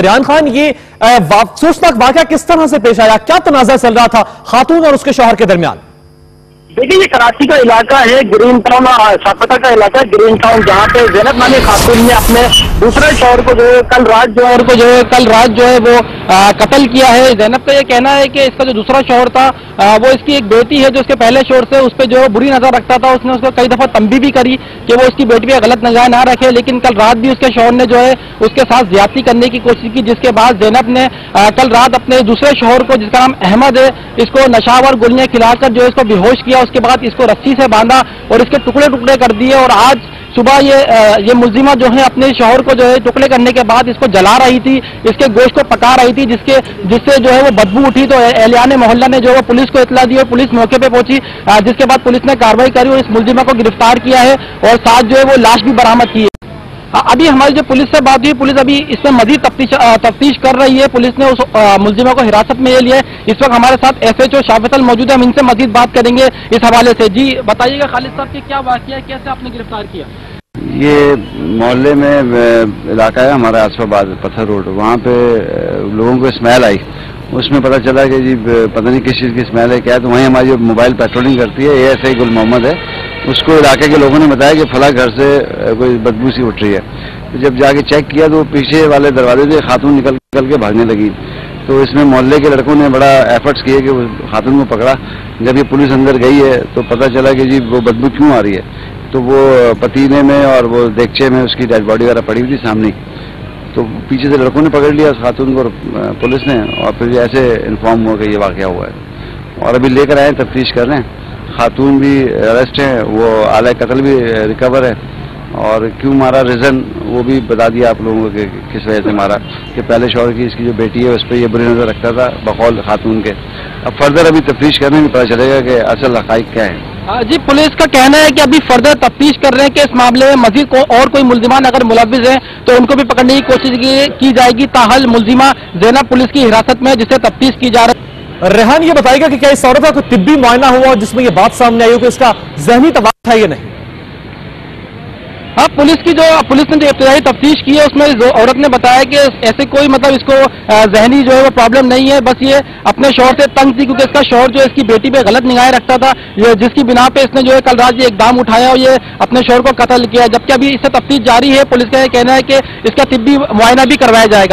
ریان خان، یہ افسوسناک واقعہ کس طرح سے پیش آیا؟ کیا تنازع چل رہا تھا خاتون اور اس کے شوہر کے درمیان؟ دیکھیے، یہ کراچی کا علاقہ ہے، گرین ٹاؤن شاپتہ کا علاقہ ہے گرین ٹاؤن، جہاں پہ زینب نامی خاتون نے اپنے دوسرے شوہر کو جو ہے کل رات جو ہے وہ قتل کیا ہے۔ زینب کا یہ کہنا ہے کہ اس کا جو دوسرا شوہر تھا وہ اس کی ایک بیٹی ہے جو اس کے پہلے شوہر سے اس پہ جو ہے بری نظر رکھتا تھا۔ اس نے اس کو کئی دفعہ تنبیہ بھی کری کہ وہ اس کی بیٹی پہ غلط نگاہ نہ رکھے، لیکن کل رات بھی اس کے شوہر نے جو ہے اس کے ساتھ زیادتی کرنے کی کوشش کی، جس کے بعد زینب نے کل رات اپنے دوسرے شوہر کو، جس کا نام احمد ہے، اس کو نشاور گولیاں کھلا کر جو ہے اس کو بے ہوش کیا۔ اس کے بعد اس کو رسی سے باندھا اور اس کے ٹکڑے ٹکڑے کر دیے، اور آج صبح یہ ملزمہ جو ہے اپنے شوہر کو جو ہے ٹکڑے کرنے کے بعد اس کو جلا رہی تھی، اس کے گوشت کو پکا رہی تھی، جس سے جو ہے وہ بدبو اٹھی۔ تو اہلیان محلہ نے جو ہے پولیس کو اطلاع دی اور پولیس موقع پہ پہنچی، جس کے بعد پولیس نے کارروائی کری اور اس ملزمہ کو گرفتار کیا ہے اور ساتھ جو ہے وہ لاش بھی برآمد کی ہے۔ ابھی ہماری جو پولیس سے بات ہوئی، پولیس ابھی اس میں مزید تفتیش کر رہی ہے۔ پولیس نے اس ملزمہ کو حراست میں لے لیا ہے۔ اس وقت ہمارے ساتھ SHO شاہ فیصل موجود ہے، ہم ان سے مزید بات کریں گے اس حوالے سے۔ جی بتائیے گا خالد صاحب کہ کیا واقعہ ہے، کیسے آپ نے گرفتار کیا؟ یہ محلے میں علاقہ ہے ہمارا آصف آباد پتھر روڈ، وہاں پہ لوگوں کو اسمیل آئی، اس میں پتہ چلا کہ جی پتہ نہیں کس چیز کی اسمیل ہے کیا ہے، تو وہیں ہماری جو موبائل پیٹرولنگ کرتی ہے ASI گل محمد ہے، اس کو علاقے کے لوگوں نے بتایا کہ فلاں گھر سے کوئی بدبو سی اٹھ رہی ہے۔ جب جا کے چیک کیا تو پیچھے والے دروازے سے خاتون نکل کے بھاگنے لگی، تو اس میں محلے کے لڑکوں نے بڑا ایفرٹس کیے کہ وہ خاتون کو پکڑا۔ جب یہ پولیس اندر گئی ہے تو پتہ چلا کہ جی وہ بدبو کیوں آ رہی ہے، تو وہ پتینے میں اور وہ دیگچے میں اس کی ڈیڈ باڈی وغیرہ پڑی ہوئی تھی سامنے، تو پیچھے سے لڑکوں نے پکڑ لیا اس خاتون کو اور پولیس نے، اور پھر ایسے انفارم ہوا کہ یہ واقعہ ہوا ہے اور ابھی لے کر آئے ہیں، تفتیش کر رہے ہیں۔ خاتون بھی اریسٹ ہیں، وہ آلہ قتل بھی ریکور ہے، اور کیوں مارا ریزن وہ بھی بتا دیا آپ لوگوں کو کہ کس وجہ سے مارا، کہ پہلے شوہر کی اس کی جو بیٹی ہے اس پہ یہ بری نظر رکھتا تھا بقول خاتون کے۔ اب فردر ابھی تفتیش کرنے میں پتہ چلے گا کہ اصل حقائق کیا ہے۔ جی پولیس کا کہنا ہے کہ ابھی فردر تفتیش کر رہے ہیں کہ اس معاملے میں مزید اور کوئی ملزمان اگر ملوث ہیں تو ان کو بھی پکڑنے کی کوشش کی جائے گی۔ تاحال ملزمہ زینب پولیس کی حراست میں، جسے تفتیش کی جا رہی ہے۔ ریحان، یہ بتائے گا کہ کیا اس عورت کا کوئی طبی معائنہ ہوا جس میں یہ بات سامنے آئی ہو کہ اس کا ذہنی توازن تھا یا نہیں؟ ہاں، پولیس نے جو ابتدائی تفتیش کی ہے اس میں عورت نے بتایا کہ ایسے کوئی اس کو ذہنی جو ہے وہ پرابلم نہیں ہے، بس یہ اپنے شوہر سے تنگ تھی کیونکہ اس کا شوہر جو ہے اس کی بیٹی پہ غلط نگاہیں رکھتا تھا، جس کی بنا پہ اس نے جو ہے کل رات یہ اقدام اٹھایا اور یہ اپنے شوہر کو قتل کیا، جبکہ ابھی اس سے تفتیش جاری ہے۔ پولیس کا یہ کہنا ہے کہ اس کا طبی معائنہ بھی کروایا جائے گا۔